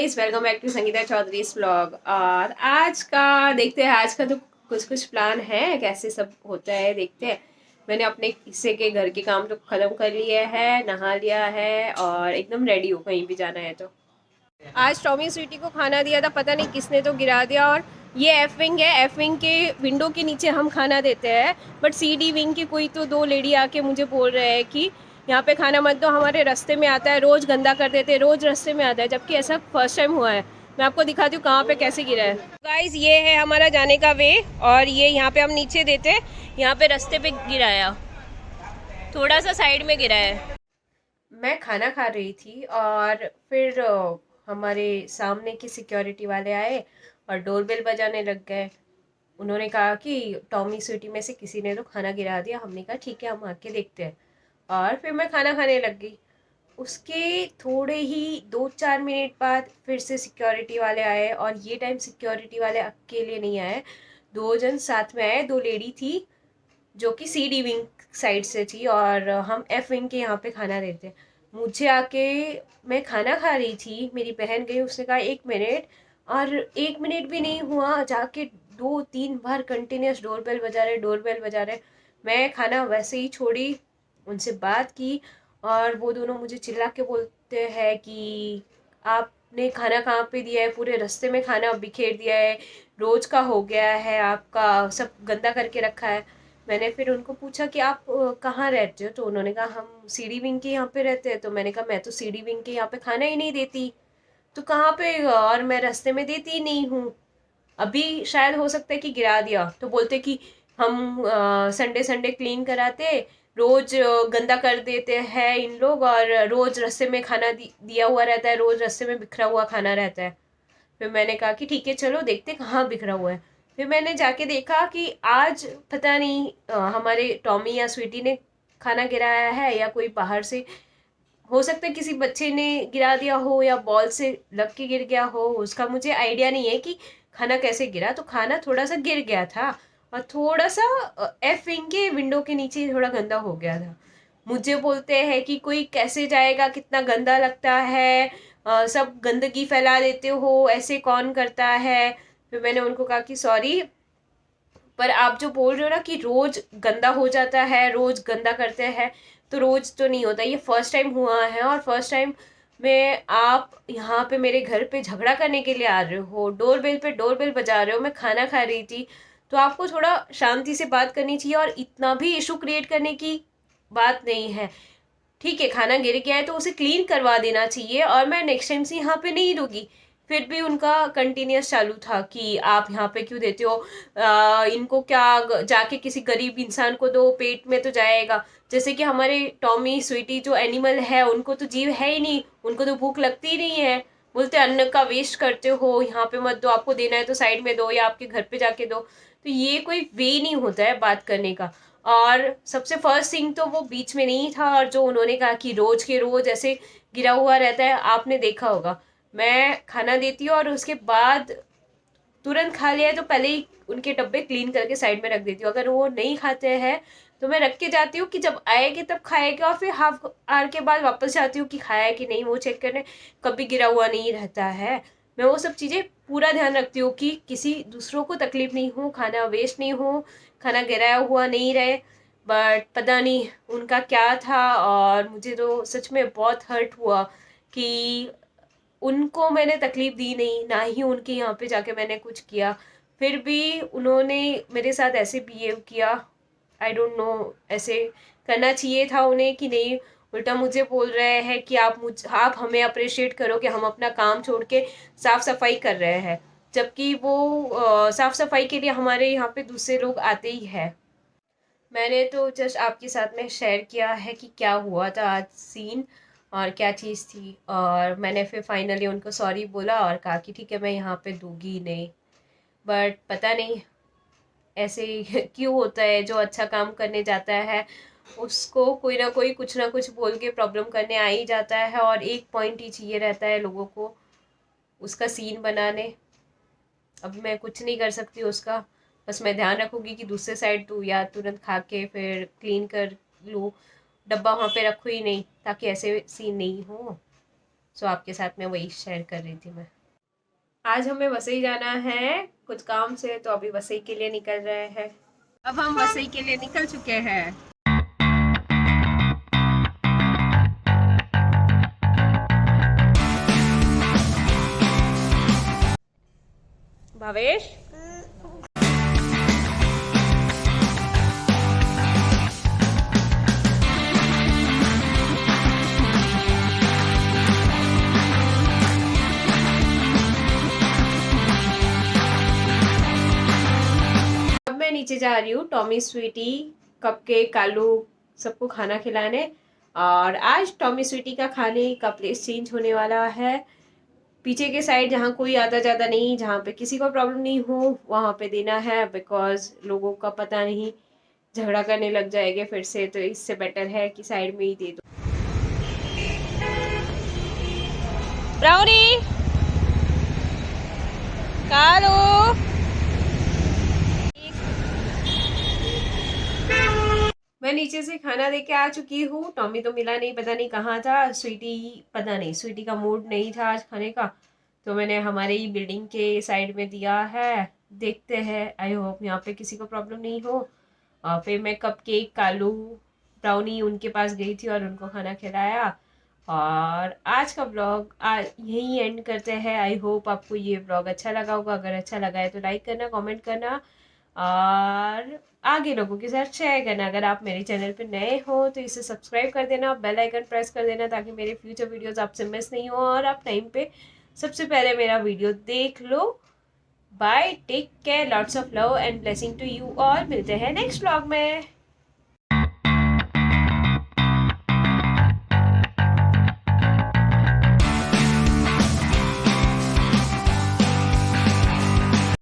Guys, welcome back to Sangeeta Chaudhary vlog. और आज का देखते हैं, आज का तो कुछ प्लान है, कैसे सब होता है देखते हैं। मैंने अपने हिस्से के घर के काम तो खत्म कर लिए है, नहा लिया है और एकदम रेडी हूँ कहीं भी जाना है तो। आज टॉमी स्वीटी को खाना दिया था, पता नहीं किसने तो गिरा दिया। और ये एफ विंग है, एफ विंग के विंडो के नीचे हम खाना देते हैं, बट सी डी विंग की कोई तो दो लेडी आके मुझे बोल रहे हैं कि यहाँ पे खाना मत दो, हमारे रास्ते में आता है, रोज़ गंदा कर देते हैं, रोज़ रास्ते में आता है, जबकि ऐसा फर्स्ट टाइम हुआ है। मैं आपको दिखाती हूँ कहाँ पे कैसे गिरा है। गाइज, ये है हमारा जाने का वे, और ये यहाँ पे हम नीचे देते हैं, यहाँ पे रास्ते पे गिराया, थोड़ा सा साइड में गिरा है। मैं खाना खा रही थी और फिर हमारे सामने की सिक्योरिटी वाले आए और डोरबेल बजाने लग गए। उन्होंने कहा कि टॉमी स्वीटी में से किसी ने तो खाना गिरा दिया। हमने कहा ठीक है, हम आके देखते हैं। और फिर मैं खाना खाने लग गई। उसके थोड़े ही 2-4 मिनट बाद फिर से सिक्योरिटी वाले आए, और ये टाइम सिक्योरिटी वाले अकेले नहीं आए, दो जन साथ में आए। दो लेडी थी जो कि सी डी विंग साइड से थी, और हम एफ विंग के यहाँ पे खाना देते। मुझे आके, मैं खाना खा रही थी, मेरी बहन गई, उसने कहा 1 मिनट, और 1 मिनट भी नहीं हुआ, जाके 2-3 बार कंटिन्यूस डोरबेल बजा रहे, डोरबेल बजा रहे। मैं खाना वैसे ही छोड़ी, उनसे बात की, और वो दोनों मुझे चिल्ला के बोलते हैं कि आपने खाना कहाँ पे दिया है, पूरे रास्ते में खाना बिखेर दिया है, रोज का हो गया है, आपका सब गंदा करके रखा है। मैंने फिर उनको पूछा कि आप कहाँ रहते हो, तो उन्होंने कहा हम सीडी विंग के यहाँ पे रहते हैं। तो मैंने कहा मैं तो सीडी विंग के यहाँ पे खाना ही नहीं देती, तो कहाँ पे, और मैं रास्ते में देती ही नहीं हूँ। अभी शायद हो सकता है कि गिरा दिया। तो बोलते कि हम संडे संडे क्लीन कराते, रोज गंदा कर देते हैं इन लोग, और रोज रास्ते में खाना दिया हुआ रहता है, रोज रास्ते में बिखरा हुआ खाना रहता है। फिर मैंने कहा कि ठीक है, चलो देखते कहाँ बिखरा हुआ है। फिर मैंने जाके देखा कि आज पता नहीं हमारे टॉमी या स्वीटी ने खाना गिराया है, या कोई बाहर से, हो सकता है किसी बच्चे ने गिरा दिया हो, या बॉल से लग के गिर गया हो। उसका मुझे आइडिया नहीं है कि खाना कैसे गिरा। तो खाना थोड़ा सा गिर गया था, और थोड़ा सा एफ विंग के विंडो के नीचे थोड़ा गंदा हो गया था। मुझे बोलते हैं कि कोई कैसे जाएगा, कितना गंदा लगता है, सब गंदगी फैला देते हो, ऐसे कौन करता है। फिर मैंने उनको कहा कि सॉरी, पर आप जो बोल रहे हो ना कि रोज गंदा हो जाता है, रोज गंदा करते हैं, तो रोज तो नहीं होता, ये फर्स्ट टाइम हुआ है। और फर्स्ट टाइम में आप यहाँ पे मेरे घर पे झगड़ा करने के लिए आ रहे हो, डोरबेल पे डोरबेल बजा रहे हो। मैं खाना खा रही थी, तो आपको थोड़ा शांति से बात करनी चाहिए, और इतना भी इशू क्रिएट करने की बात नहीं है। ठीक है, खाना गिर गया है तो उसे क्लीन करवा देना चाहिए, और मैं नेक्स्ट टाइम से यहाँ पे नहीं दूंगी। फिर भी उनका कंटिन्यूस चालू था कि आप यहाँ पे क्यों देते हो, इनको क्या, जाके किसी गरीब इंसान को दो, पेट में तो जाएगा। जैसे कि हमारे टॉमी स्वीटी जो एनिमल है, उनको तो जीव है ही नहीं, उनको तो भूख लगती ही नहीं है। बोलते अन्न का वेस्ट करते हो, यहाँ पे मत दो, आपको देना है तो साइड में दो, या आपके घर पे जाके दो। तो ये कोई वे नहीं होता है बात करने का। और सबसे फर्स्ट थिंग तो वो बीच में नहीं था, और जो उन्होंने कहा कि रोज के रोज ऐसे गिरा हुआ रहता है, आपने देखा होगा। मैं खाना देती हूँ और उसके बाद तुरंत खा लिया है तो पहले ही उनके डब्बे क्लीन करके साइड में रख देती हूँ। अगर वो नहीं खाते हैं तो मैं रख के जाती हूँ कि जब आएगी तब खाएगा, और फिर हाफ आवर के बाद वापस जाती हूँ कि खाया है कि नहीं, वो चेक करने। कभी गिरा हुआ नहीं रहता है। मैं वो सब चीज़ें पूरा ध्यान रखती हूँ कि किसी दूसरों को तकलीफ नहीं हो, खाना वेस्ट नहीं हो, खाना गिराया हुआ नहीं रहे। बट पता नहीं उनका क्या था, और मुझे तो सच में बहुत हर्ट हुआ कि उनको मैंने तकलीफ दी नहीं, ना ही उनके यहाँ पे जाके मैंने कुछ किया, फिर भी उन्होंने मेरे साथ ऐसे बिहेव किया। आई डोंट नो, ऐसे करना चाहिए था उन्हें कि नहीं। उल्टा मुझे बोल रहे हैं कि आप हमें अप्रिशिएट करो कि हम अपना काम छोड़ के साफ सफाई कर रहे हैं, जबकि वो साफ सफाई के लिए हमारे यहाँ पे दूसरे लोग आते ही है। मैंने तो जस्ट आपके साथ में शेयर किया है कि क्या हुआ था आज सीन, और क्या चीज़ थी। और मैंने फिर फाइनली उनको सॉरी बोला और कहा कि ठीक है, मैं यहाँ पे दूंगी नहीं। बट पता नहीं ऐसे क्यों होता है, जो अच्छा काम करने जाता है उसको कोई ना कोई कुछ ना कुछ बोल के प्रॉब्लम करने आ ही जाता है, और एक पॉइंट ही चाहिए रहता है लोगों को उसका सीन बनाने। अब मैं कुछ नहीं कर सकती उसका, बस मैं ध्यान रखूंगी कि दूसरे साइड दूँ, या तुरंत खा के फिर क्लीन कर लूँ, डब्बा वहाँ पे रखूँ ही नहीं, ताकि ऐसे सीन नहीं हो। सो आपके साथ में वही शेयर कर रही थी मैं। आज हमें वसई जाना है कुछ काम से, तो अभी वसई के लिए निकल रहे हैं। अब हम वसई के लिए निकल चुके हैं। भावेश, अब मैं नीचे जा रही हूँ टॉमी स्वीटी, कपकेक, कालू सबको खाना खिलाने। और आज टॉमी स्वीटी का खाने का प्लेस चेंज होने वाला है। पीछे के साइड जहाँ कोई आता जाता नहीं, जहाँ पे किसी को प्रॉब्लम नहीं हो, वहाँ पे देना है। बिकॉज लोगों का पता नहीं झगड़ा करने लग जाएंगे फिर से, तो इससे बेटर है कि साइड में ही दे दो। ब्राउनी, कालो, मैं नीचे से खाना देके आ चुकी हूँ। टॉमी तो मिला नहीं, पता नहीं कहाँ था। स्वीटी, पता नहीं, स्वीटी का मूड नहीं था आज खाने का, तो मैंने हमारे ही बिल्डिंग के साइड में दिया है। देखते हैं, आई होप यहाँ पे किसी को प्रॉब्लम नहीं हो। फिर मैं कपकेक, कालू, ब्राउनी उनके पास गई थी और उनको खाना खिलाया। और आज का ब्लॉग यहीं एंड करते हैं। आई होप आपको ये ब्लॉग अच्छा लगा होगा। अगर अच्छा लगा है तो लाइक करना, कमेंट करना और आगे लोगों के साथ शेयर करना। अगर आप मेरे चैनल पर नए हो तो इसे सब्सक्राइब कर देना, बेल आइकन प्रेस कर देना, ताकि मेरे फ्यूचर वीडियोस आपसे मिस नहीं हो और आप टाइम पे सबसे पहले मेरा वीडियो देख लो। Bye, take care, lots of love and blessing to you all. मिलते हैं नेक्स्ट ब्लॉग में।